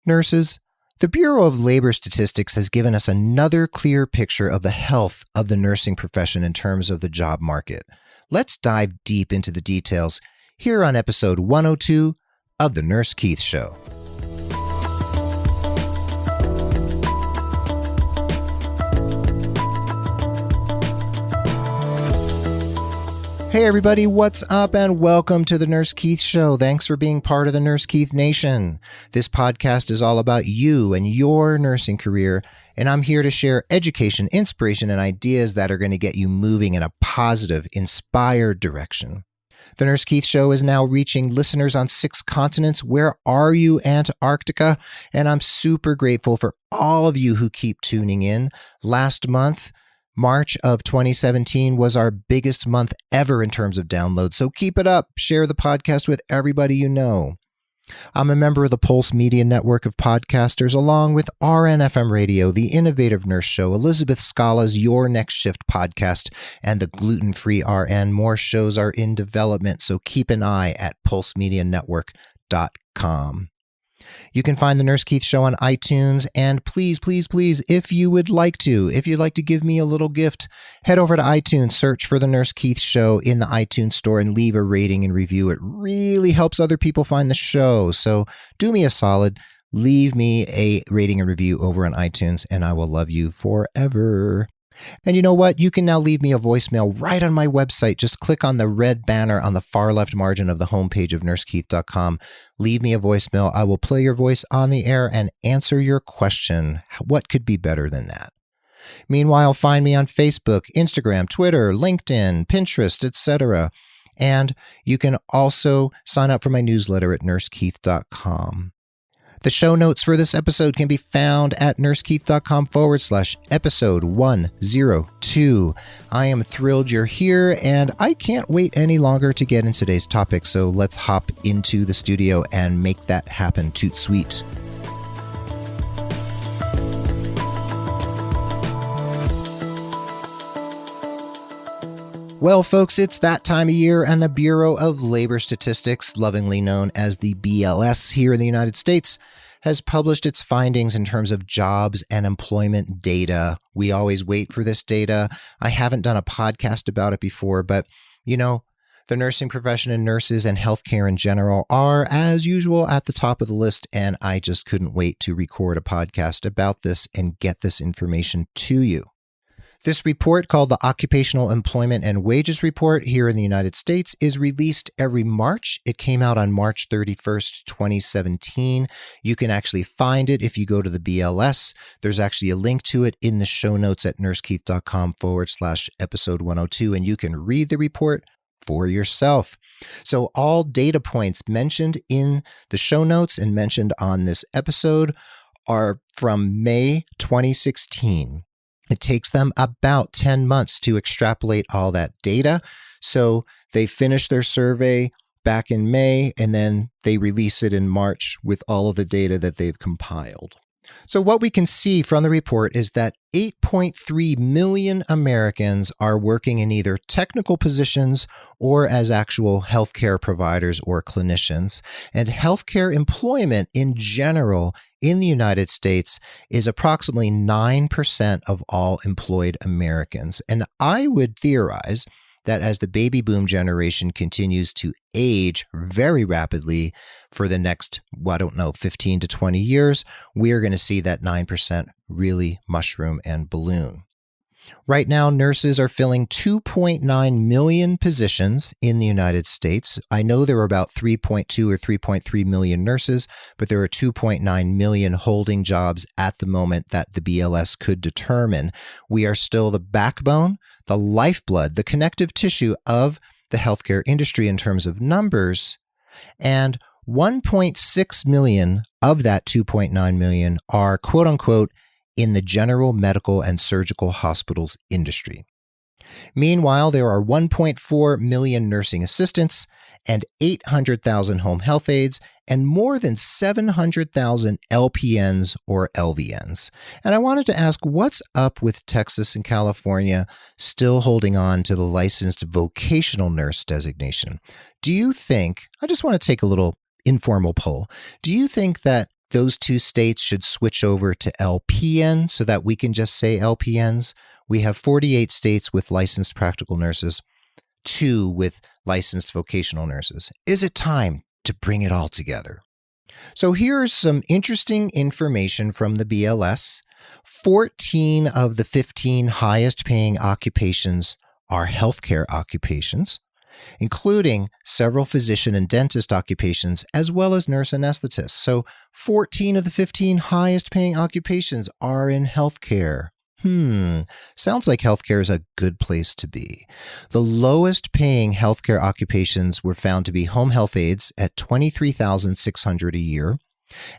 Nurses, the Bureau of Labor Statistics has given us another clear picture of the health of the nursing profession in terms of the job market. Let's dive deep into the details here on episode 102 of The Nurse Keith Show. Hey everybody, what's up and welcome to the Nurse Keith Show. Thanks for being part of the Nurse Keith Nation. This podcast is all about you and your nursing career, and I'm here to share education, inspiration, and ideas that are going to get you moving in a positive, inspired direction. The Nurse Keith Show is now reaching listeners on 6 continents. Where are you, Antarctica? And I'm super grateful for all of you who keep tuning in. Last month, March of 2017 was our biggest month ever in terms of downloads, so keep it up. Share the podcast with everybody you know. I'm a member of the Pulse Media Network of podcasters, along with RNFM Radio, the Innovative Nurse Show, Elizabeth Scala's Your Next Shift podcast, and the Gluten-Free RN. More shows are in development, so keep an eye at pulsemedianetwork.com. You can find The Nurse Keith Show on iTunes, and please, if you'd like to give me a little gift, head over to iTunes, search for The Nurse Keith Show in the iTunes store, and leave a rating and review. It really helps other people find the show, so do me a solid, leave me a rating and review over on iTunes, and I will love you forever. And you know what? You can now leave me a voicemail right on my website. Just click on the red banner on the far left margin of the homepage of nursekeith.com. Leave me a voicemail. I will play your voice on the air and answer your question. What could be better than that? Meanwhile, find me on Facebook, Instagram, Twitter, LinkedIn, Pinterest, etc. And you can also sign up for my newsletter at nursekeith.com. The show notes for this episode can be found at nursekeith.com/episode 102. I am thrilled you're here, and I can't wait any longer to get into today's topic, so let's hop into the studio and make that happen. Toot sweet. Well, folks, it's that time of year, and the Bureau of Labor Statistics, lovingly known as the BLS here in the United States, has published its findings in terms of jobs and employment data. We always wait for this data. I haven't done a podcast about it before, but, you know, the nursing profession and nurses and healthcare in general are, as usual, at the top of the list, and I just couldn't wait to record a podcast about this and get this information to you. This report, called the Occupational Employment and Wages Report here in the United States, is released every March. It came out on March 31st, 2017. You can actually find it if you go to the BLS. There's actually a link to it in the show notes at nursekeith.com/episode 102, and you can read the report for yourself. So all data points mentioned in the show notes and mentioned on this episode are from May 2016. It takes them about 10 months to extrapolate all that data. So they finish their survey back in May, and then they release it in March with all of the data that they've compiled. So what we can see from the report is that 8.3 million Americans are working in either technical positions or as actual healthcare providers or clinicians. And healthcare employment in general in the United States is approximately 9% of all employed Americans. And I would theorize that as the baby boom generation continues to age very rapidly for the next, 15 to 20 years, we are going to see that 9% really mushroom and balloon. Right now, nurses are filling 2.9 million positions in the United States. I know there are about 3.2 or 3.3 million nurses, but there are 2.9 million holding jobs at the moment that the BLS could determine. We are still the backbone, the lifeblood, the connective tissue of the healthcare industry in terms of numbers, and 1.6 million of that 2.9 million are quote unquote in the general medical and surgical hospitals industry. Meanwhile, there are 1.4 million nursing assistants and 800,000 home health aides and more than 700,000 LPNs or LVNs. And I wanted to ask, what's up with Texas and California still holding on to the licensed vocational nurse designation? Do you think, I just want to take a little informal poll, do you think that those two states should switch over to LPN so that we can just say LPNs. We have 48 states with licensed practical nurses, 2 with licensed vocational nurses. Is it time to bring it all together? So here's some interesting information from the BLS. 14 of the 15 highest paying occupations are healthcare occupations, including several physician and dentist occupations, as well as nurse anesthetists. So 14 of the 15 highest paying occupations are in healthcare. Sounds like healthcare is a good place to be. The lowest paying healthcare occupations were found to be home health aides at $23,600 a year,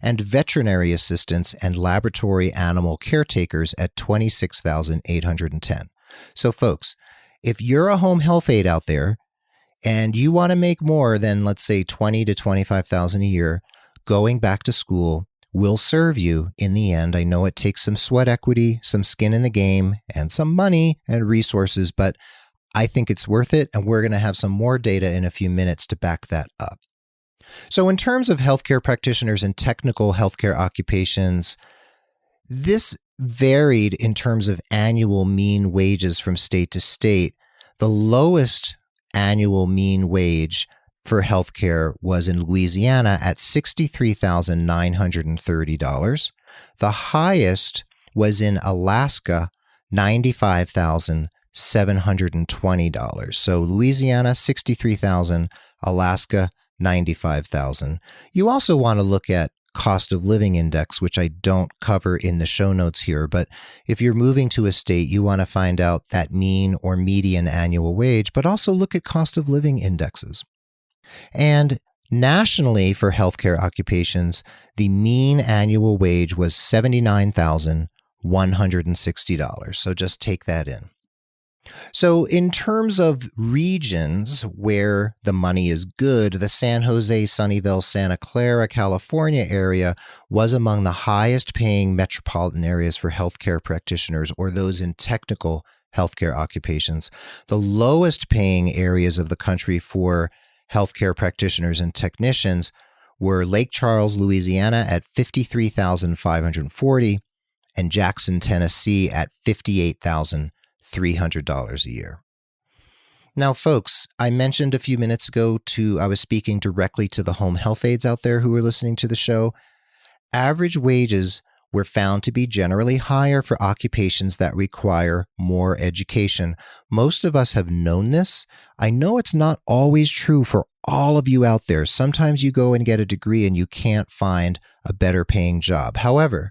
and veterinary assistants and laboratory animal caretakers at $26,810. So folks, if you're a home health aide out there and you want to make more than, let's say, $20,000 to $25,000 a year, going back to school will serve you in the end. I know it takes some sweat equity, some skin in the game, and some money and resources, but I think it's worth it, and we're going to have some more data in a few minutes to back that up. So in terms of healthcare practitioners and technical healthcare occupations, this varied in terms of annual mean wages from state to state. The lowest annual mean wage for healthcare was in Louisiana at $63,930. The highest was in Alaska, $95,720. So Louisiana, $63,000, Alaska, $95,000. You also want to look at cost of living index, which I don't cover in the show notes here, but if you're moving to a state, you want to find out that mean or median annual wage, but also look at cost of living indexes. And nationally for healthcare occupations, the mean annual wage was $79,160. So just take that in. So in terms of regions where the money is good, the San Jose, Sunnyvale, Santa Clara, California area was among the highest paying metropolitan areas for healthcare practitioners or those in technical healthcare occupations. The lowest paying areas of the country for healthcare practitioners and technicians were Lake Charles, Louisiana at $53,540 and Jackson, Tennessee at $58,300 a year. Now, folks, I mentioned a few minutes ago I was speaking directly to the home health aides out there who were listening to the show. Average wages were found to be generally higher for occupations that require more education. Most of us have known this. I know it's not always true for all of you out there. Sometimes you go and get a degree and you can't find a better paying job. However,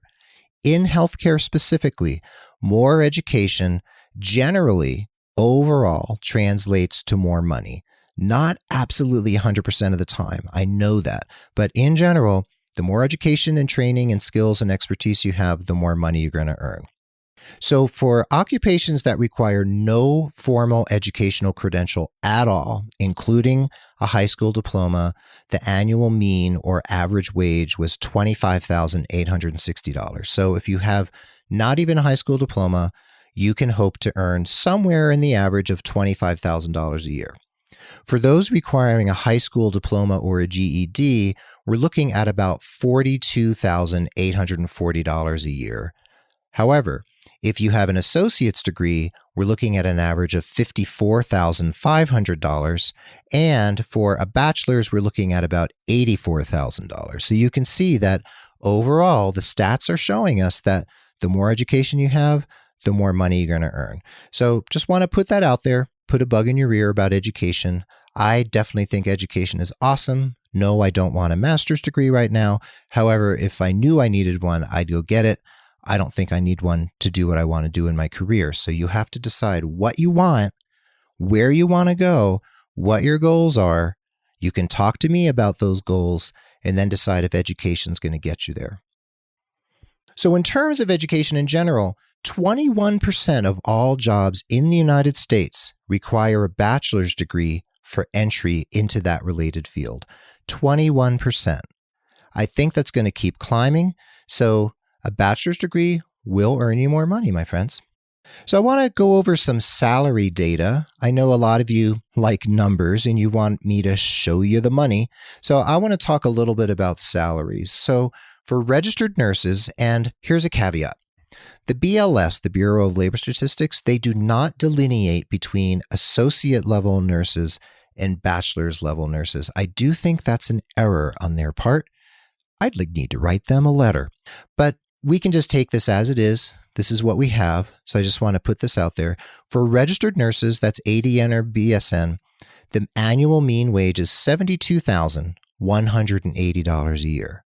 in healthcare specifically, more education generally overall translates to more money. Not absolutely 100% of the time. I know that. But in general, the more education and training and skills and expertise you have, the more money you're going to earn. So for occupations that require no formal educational credential at all, including a high school diploma, the annual mean or average wage was $25,860. So if you have not even a high school diploma, you can hope to earn somewhere in the average of $25,000 a year. For those requiring a high school diploma or a GED, we're looking at about $42,840 a year. However, if you have an associate's degree, we're looking at an average of $54,500, and for a bachelor's, we're looking at about $84,000. So you can see that overall, the stats are showing us that the more education you have, the more money you're going to earn. So just want to put that out there, put a bug in your ear about education. I definitely think education is awesome. No, I don't want a master's degree right now. However, if I knew I needed one, I'd go get it. I don't think I need one to do what I want to do in my career. So you have to decide what you want, where you want to go, what your goals are. You can talk to me about those goals and then decide if education is going to get you there. So in terms of education in general, 21% of all jobs in the United States require a bachelor's degree for entry into that related field. 21%. I think that's going to keep climbing. So a bachelor's degree will earn you more money, my friends. So I want to go over some salary data. I know a lot of you like numbers and you want me to show you the money. So I want to talk a little bit about salaries. So For registered nurses, and here's a caveat, the BLS, the Bureau of Labor Statistics, they do not delineate between associate level nurses and bachelor's level nurses. I do think that's an error on their part. I'd need to write them a letter, but we can just take this as it is. This is what we have. So I just want to put this out there. For registered nurses, that's ADN or BSN, the annual mean wage is $72,180 a year.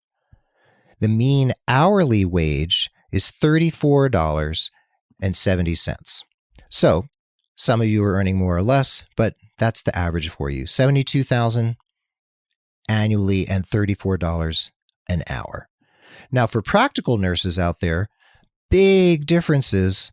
The mean hourly wage is $34.70. So some of you are earning more or less, but that's the average for you. $72,000 annually and $34 an hour. Now for practical nurses out there, big differences,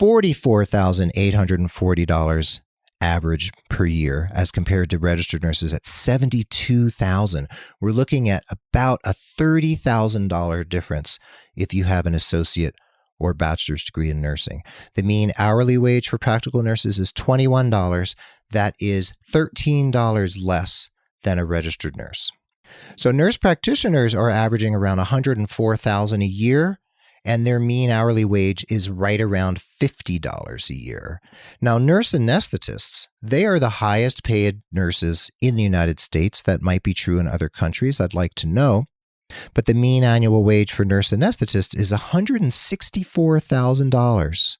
$44,840 average per year as compared to registered nurses at $72,000. We're looking at about a $30,000 difference if you have an associate or bachelor's degree in nursing. The mean hourly wage for practical nurses is $21. That is $13 less than a registered nurse. So nurse practitioners are averaging around $104,000 a year, and their mean hourly wage is right around $50 a year. Now, nurse anesthetists, they are the highest paid nurses in the United States. That might be true in other countries. I'd like to know. But the mean annual wage for nurse anesthetist is $164,000.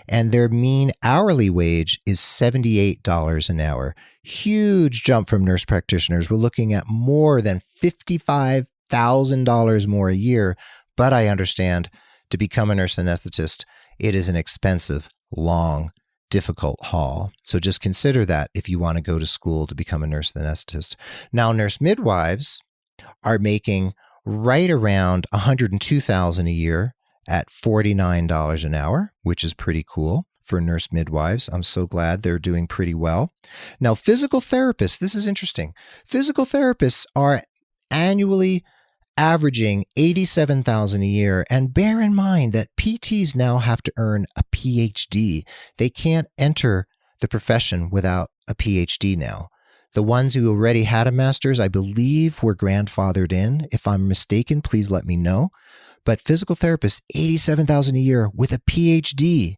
And their mean hourly wage is $78 an hour. Huge jump from nurse practitioners. We're looking at more than $55,000 more a year. But I understand to become a nurse anesthetist, it is an expensive, long, difficult haul. So just consider that if you want to go to school to become a nurse anesthetist. Now, nurse midwives are making right around $102,000 a year at $49 an hour, which is pretty cool for nurse midwives. I'm so glad they're doing pretty well. Now, physical therapists, this is interesting. Physical therapists are annually averaging $87,000 a year. And bear in mind that PTs now have to earn a PhD. They can't enter the profession without a PhD now. The ones who already had a master's, I believe, were grandfathered in. If I'm mistaken, please let me know. But physical therapists, $87,000 a year with a PhD.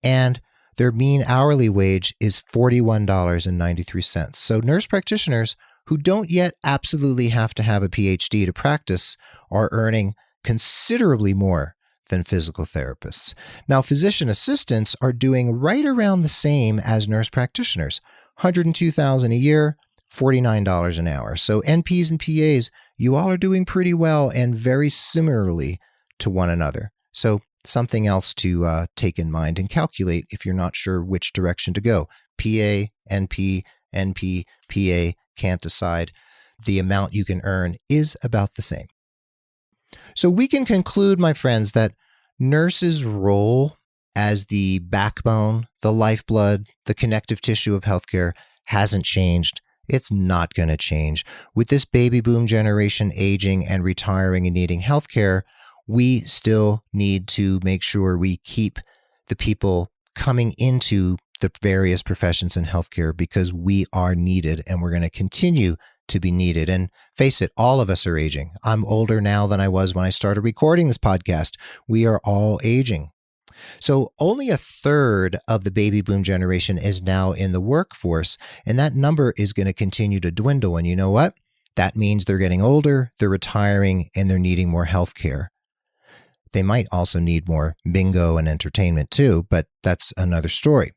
And their mean hourly wage is $41.93. So nurse practitioners who don't yet absolutely have to have a PhD to practice are earning considerably more than physical therapists. Now, physician assistants are doing right around the same as nurse practitioners, $102,000 a year, $49 an hour. So NPs and PAs, you all are doing pretty well and very similarly to one another. So something else to take in mind and calculate if you're not sure which direction to go. PA, NP, PA, can't decide. The amount you can earn is about the same. So we can conclude, my friends, that nurses' role as the backbone, the lifeblood, the connective tissue of healthcare hasn't changed. It's not going to change. With this baby boom generation aging and retiring and needing healthcare, we still need to make sure we keep the people coming into the various professions in healthcare because we are needed and we're going to continue to be needed. And face it, all of us are aging. I'm older now than I was when I started recording this podcast. We are all aging. So only a third of the baby boom generation is now in the workforce, and that number is going to continue to dwindle. And you know what? That means they're getting older, they're retiring, and they're needing more healthcare. They might also need more bingo and entertainment too, but that's another story.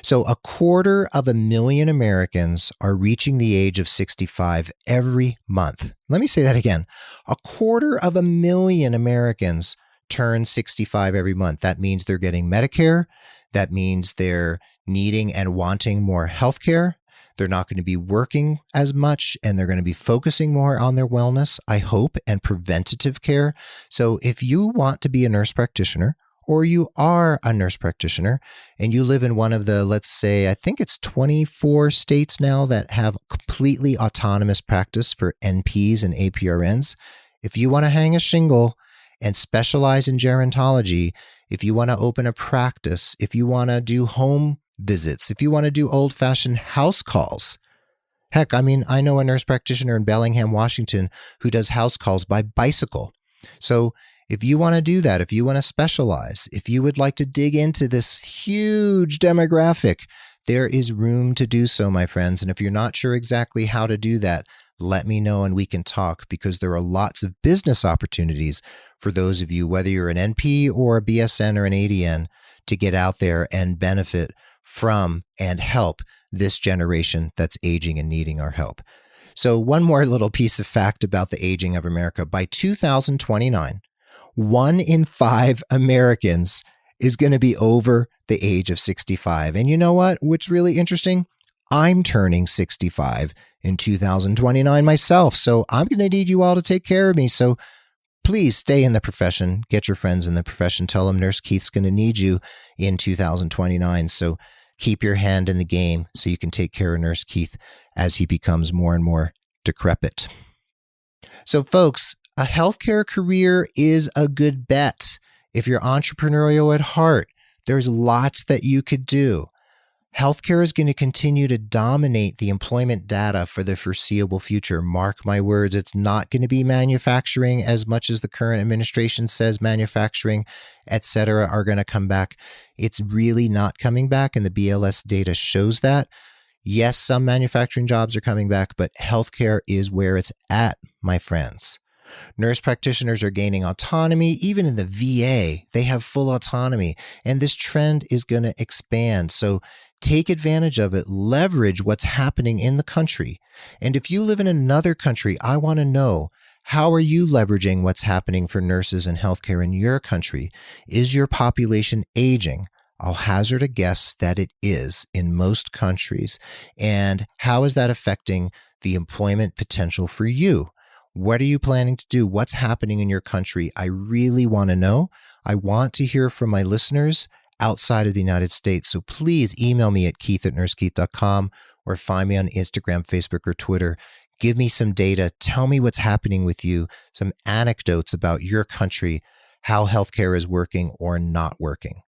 So 250,000 Americans are reaching the age of 65 every month. Let me say that again. 250,000 Americans turn 65 every month. That means they're getting Medicare. That means they're needing and wanting more health care. They're not going to be working as much, and they're going to be focusing more on their wellness, I hope, and preventative care. So if you want to be a nurse practitioner, or you are a nurse practitioner, and you live in one of the, let's say, I think it's 24 states now that have completely autonomous practice for NPs and APRNs, if you want to hang a shingle and specialize in gerontology, if you want to open a practice, if you want to do home visits, if you want to do old-fashioned house calls. Heck, I mean, I know a nurse practitioner in Bellingham, Washington, who does house calls by bicycle. So if you want to do that, if you want to specialize, if you would like to dig into this huge demographic, there is room to do so, my friends. And if you're not sure exactly how to do that, let me know and we can talk, because there are lots of business opportunities for those of you, whether you're an NP or a BSN or an ADN, to get out there and benefit from and help this generation that's aging and needing our help. So one more little piece of fact about the aging of America. By 2029, 1 in 5 Americans is going to be over the age of 65. And you know what? What's really interesting? I'm turning 65 in 2029 myself. So I'm going to need you all to take care of me. So please stay in the profession. Get your friends in the profession. Tell them Nurse Keith's going to need you in 2029. So keep your hand in the game so you can take care of Nurse Keith as he becomes more and more decrepit. So folks, a healthcare career is a good bet. If you're entrepreneurial at heart, there's lots that you could do. Healthcare is going to continue to dominate the employment data for the foreseeable future. Mark my words, it's not going to be manufacturing as much as the current administration says manufacturing, etc. are going to come back. It's really not coming back, and the BLS data shows that. Yes, some manufacturing jobs are coming back, but healthcare is where it's at, my friends. Nurse practitioners are gaining autonomy. Even in the VA, they have full autonomy, and this trend is going to expand. So take advantage of it. Leverage what's happening in the country. And if you live in another country, I want to know, how are you leveraging what's happening for nurses and healthcare in your country? Is your population aging? I'll hazard a guess that it is in most countries. And how is that affecting the employment potential for you? What are you planning to do? What's happening in your country? I really want to know. I want to hear from my listeners outside of the United States. So please email me at keith@nursekeith.com or find me on Instagram, Facebook, or Twitter. Give me some data. Tell me what's happening with you, some anecdotes about your country, how healthcare is working or not working.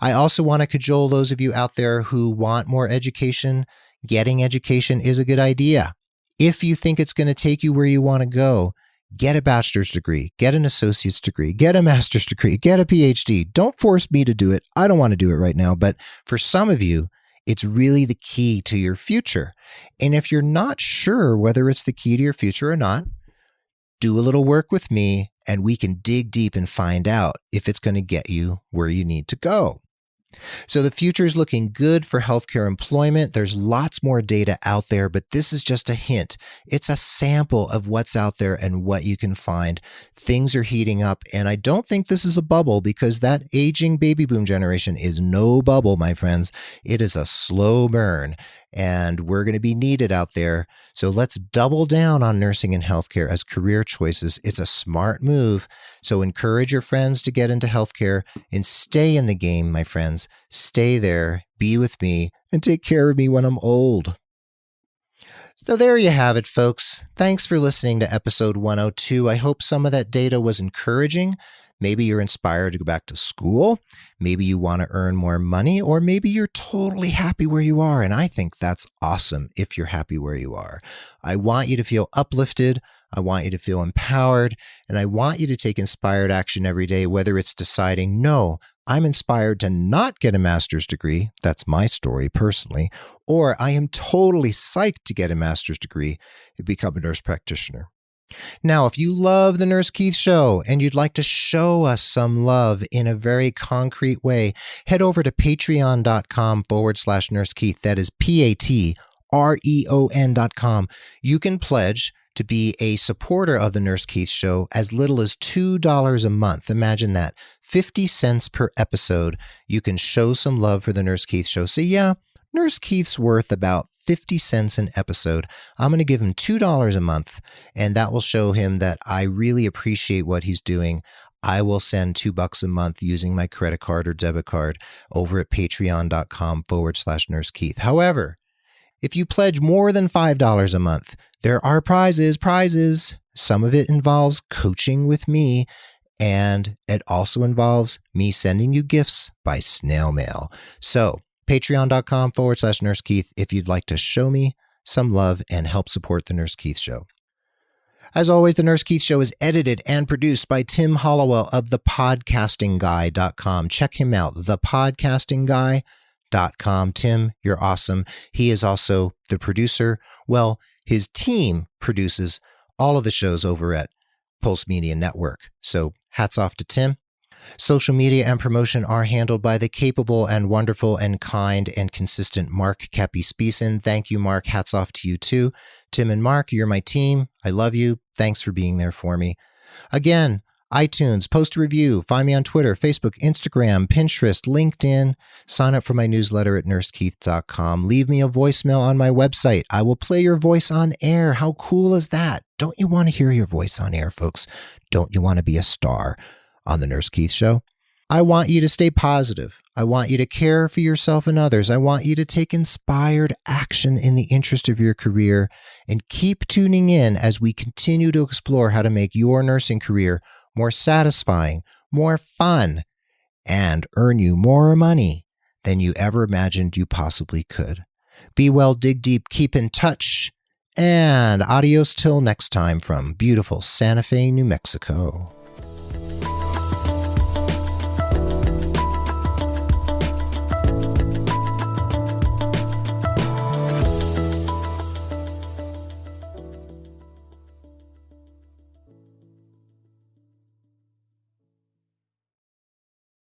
I also want to cajole those of you out there who want more education. Getting education is a good idea. If you think it's going to take you where you want to go, get a bachelor's degree, get an associate's degree, get a master's degree, get a PhD. Don't force me to do it. I don't want to do it right now. But for some of you, it's really the key to your future. And if you're not sure whether it's the key to your future or not, do a little work with me and we can dig deep and find out if it's going to get you where you need to go. So the future is looking good for healthcare employment. There's lots more data out there, but this is just a hint. It's a sample of what's out there and what you can find. Things are heating up, and I don't think this is a bubble, because that aging baby boom generation is no bubble, my friends. It is a slow burn, and we're going to be needed out there. So let's double down on nursing and healthcare as career choices. It's a smart move. So encourage your friends to get into healthcare and stay in the game, my friends. Stay there, be with me, and take care of me when I'm old. So there you have it, folks. Thanks for listening to episode 102. I hope some of that data was encouraging. Maybe you're inspired to go back to school. Maybe you want to earn more money, or maybe you're totally happy where you are. And I think that's awesome if you're happy where you are. I want you to feel uplifted. I want you to feel empowered. And I want you to take inspired action every day, whether it's deciding, no, I'm inspired to not get a master's degree. That's my story personally. Or I am totally psyched to get a master's degree and become a nurse practitioner. Now, if you love the Nurse Keith Show and you'd like to show us some love in a very concrete way, head over to patreon.com/Nurse Keith. That is PATREON.com. You can pledge to be a supporter of the Nurse Keith Show as little as $2 a month. Imagine that. 50 cents per episode. You can show some love for the Nurse Keith Show. Say, yeah, Nurse Keith's worth about 50 cents an episode. I'm going to give him $2 a month, and that will show him that I really appreciate what he's doing. I will send $2 a month using my credit card or debit card over at patreon.com/Nurse Keith. However, if you pledge more than $5 a month, there are prizes. Some of it involves coaching with me, and it also involves me sending you gifts by snail mail. So patreon.com/Nurse Keith if you'd like to show me some love and help support the Nurse Keith Show. As always, The Nurse Keith Show is edited and produced by Tim Hollowell of thepodcastingguy.com. Check him out, thepodcastingguy.com. Tim, you're awesome. He is also the producer. Well, his team produces all of the shows over at Pulse Media Network. So hats off to Tim. Social media and promotion are handled by the capable and wonderful and kind and consistent Mark Kepi-Speason. Thank you, Mark. Hats off to you too. Tim and Mark, you're my team. I love you. Thanks for being there for me. Again, iTunes, post a review, find me on Twitter, Facebook, Instagram, Pinterest, LinkedIn. Sign up for my newsletter at nursekeith.com. Leave me a voicemail on my website. I will play your voice on air. How cool is that? Don't you want to hear your voice on air, folks? Don't you want to be a star on The Nurse Keith Show? I want you to stay positive. I want you to care for yourself and others. I want you to take inspired action in the interest of your career, and keep tuning in as we continue to explore how to make your nursing career more satisfying, more fun, and earn you more money than you ever imagined you possibly could. Be well, dig deep, keep in touch, and adios till next time from beautiful Santa Fe, New Mexico.